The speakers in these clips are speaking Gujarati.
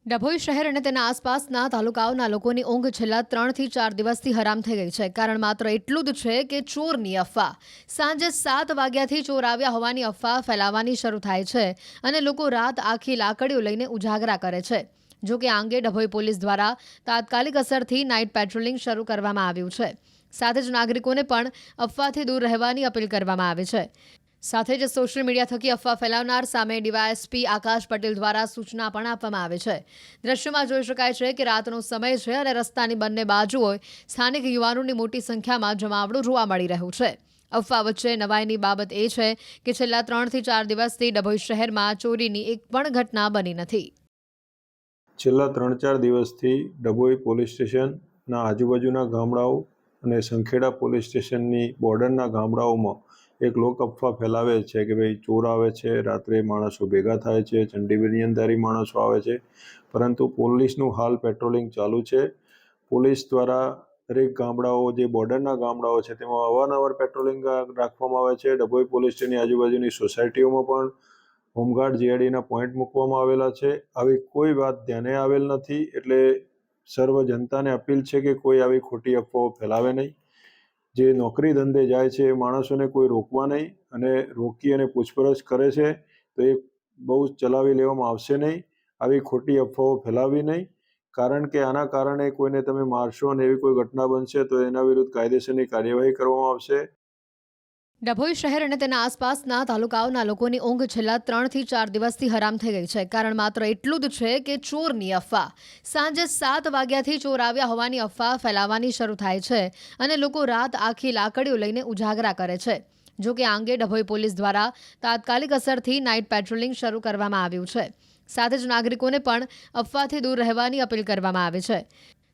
ડભોઈ શહેર અને તેના આસપાસના તાલુકાઓના લોકોની ઊંઘ છેલ્લા 3 થી 4 દિવસથી હરામ થઈ ગઈ છે. કારણ માત્ર એટલું જ છે કે ચોરની અફવા. સાંજે 7 વાગ્યાથી ચોર આવ્યા હોવાની અફવા ફેલાવાની શરૂ થાય છે અને લોકો રાત આખી લાકડીઓ લઈને ઉજાગરા કરે છે. જો કે આ અંગે ડભોઈ પોલીસ દ્વારા તાત્કાલિક અસરથી નાઇટ પેટ્રોલિંગ શરૂ કરવામાં આવ્યું છે. સાથે જ નાગરિકોને પણ અફવાથી દૂર રહેવાની અપીલ કરવામાં આવી છે. સાથે જ સોશિયલ મીડિયા થકી અફવા ફેલાવનાર સામે ડીવાયએસપી આકાશ પટેલ દ્વારા સૂચના પણ આપવામાં આવી છે. દ્રશ્યમાં જોઈ શકાય છે કે રાતનો સમય છે અને રસ્તાની બંને બાજુએ સ્થાનિક યુવાનોની મોટી સંખ્યામાં જમાવડું જોવા મળી રહ્યું છે. અફવા વચ્ચે નવાઈની બાબત એ છે કે છેલ્લા 3 થી 4 દિવસથી ડભોઈ શહેરમાં ચોરીની એક પણ ઘટના બની નથી. છેલ્લા 3-4 દિવસથી ડભોઈ પોલીસ સ્ટેશનના આજુબાજુના ગામડાઓ અને સંખેડા પોલીસ સ્ટેશનની બોર્ડરના ગામડાઓમાં એક લોક અફવા ફેલાવે છે કે ભાઈ ચોર આવે છે, રાત્રે માણસો ભેગા થાય છે, ચંડીબનિયનધારી માણસો આવે છે. પરંતુ પોલીસનું હાલ પેટ્રોલિંગ ચાલુ છે. પોલીસ દ્વારા દરેક ગામડાઓ જે બોર્ડરના ગામડાઓ છે તેમાં અવારનવાર પેટ્રોલિંગ રાખવામાં આવે છે. ડભોઈ પોલીસ સ્ટેશનની આજુબાજુની સોસાયટીઓમાં પણ હોમગાર્ડ જીઆઈડીના પોઈન્ટ મૂકવામાં આવેલા છે. આવી કોઈ વાત ધ્યાને આવેલ નથી, એટલે સર્વ જનતાને અપીલ છે કે કોઈ આવી ખોટી અફવાઓ ફેલાવે નહીં. જે નોકરી ધંધે જાય છે એ માણસોને કોઈ રોકવા નહીં, અને રોકી અને પૂછપરછ કરે છે તો એ બહુ ચલાવી લેવામાં આવશે નહીં. આવી ખોટી અફવાઓ ફેલાવી નહીં, કારણ કે આના કારણે કોઈને તમે મારશો અને એવી કોઈ ઘટના બનશે તો એના વિરુદ્ધ કાયદેસરની કાર્યવાહી કરવામાં આવશે. ડભોઈ શહેર અને તેના આસપાસના તાલુકાઓના લોકોની ઊંઘ છેલ્લા 3 થી 4 દિવસથી હરામ થઈ ગઈ છે. કારણ માત્ર એટલું જ છે કે ચોરની અફવા. સાંજે 7 વાગ્યાથી ચોર આવ્યા હોવાની અફવા ફેલાવાની શરૂ થાય છે અને લોકો રાત આખી લાકડીઓ લઈને ઉજાગરા કરે છે. જો કે આ અંગે ડભોઈ પોલીસ દ્વારા તાત્કાલિક અસરથી નાઇટ પેટ્રોલિંગ શરૂ કરવામાં આવ્યું છે. સાથે જ નાગરિકોને પણ અફવાથી દૂર રહેવાની અપીલ કરવામાં આવી છે.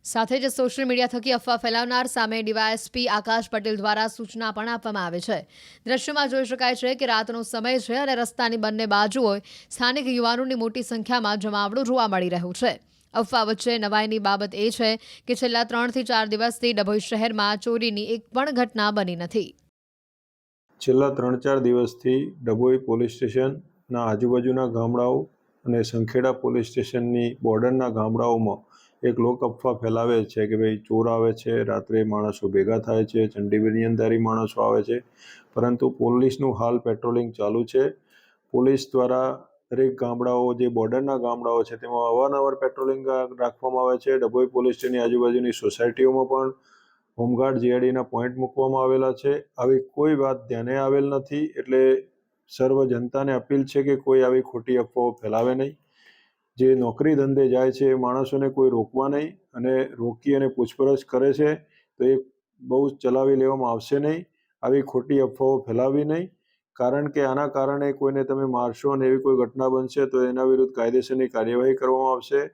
સાથે જ સોશિયલ મીડિયા થકી અફવા ફેલાવનાર સામે ડીવાયએસપી આકાશ પટેલ દ્વારા સૂચના પણ આપવામાં આવી છે. દ્રશ્યમાં જોઈ શકાય છે કે રાતનો સમય છે અને રસ્તાની બંને બાજુએ સ્થાનિક યુવાનોની મોટી સંખ્યામાં જમાવડું જોવા મળી રહ્યું છે. અફવા વચ્ચે નવાઈની બાબત એ છે કે છેલ્લા 3 થી 4 દિવસથી ડભોઈ શહેરમાં ચોરીની એક પણ ઘટના બની નથી. છેલ્લા 3-4 દિવસથી ડભોઈ પોલીસ સ્ટેશનના આજુબાજુના ગામડાઓ અને સંખેડા પોલીસ સ્ટેશનની બોર્ડરના ગામડાઓમાં એક લોક અફવા ફેલાવે છે કે ભાઈ ચોર આવે છે, રાત્રે માણસો ભેગા થાય છે, ચંડીબનિયનધારી માણસો આવે છે. પરંતુ પોલીસનું હાલ પેટ્રોલિંગ ચાલુ છે. પોલીસ દ્વારા દરેક ગામડાઓ જે બોર્ડરના ગામડાઓ છે તેમાં અવારનવાર પેટ્રોલિંગ રાખવામાં આવે છે. ડભોઈ પોલીસ સ્ટેશનની આજુબાજુની સોસાયટીઓમાં પણ હોમગાર્ડ જીઆઈડીના પોઈન્ટ મૂકવામાં આવેલા છે. આવી કોઈ વાત ધ્યાને આવેલ નથી, એટલે સર્વ જનતાને અપીલ છે કે કોઈ આવી ખોટી અફવાઓ ફેલાવે નહીં. જે નોકરી ધંધે જાય છે એ માણસોને કોઈ રોકવા નહીં, અને રોકી અને પૂછપરછ કરે છે તો એ બહુ ચલાવી લેવામાં આવશે નહીં. આવી ખોટી અફવાઓ ફેલાવી નહીં, કારણ કે આના કારણે કોઈને તમે મારશો અને એવી કોઈ ઘટના બનશે તો એના વિરુદ્ધ કાયદેસરની કાર્યવાહી કરવામાં આવશે.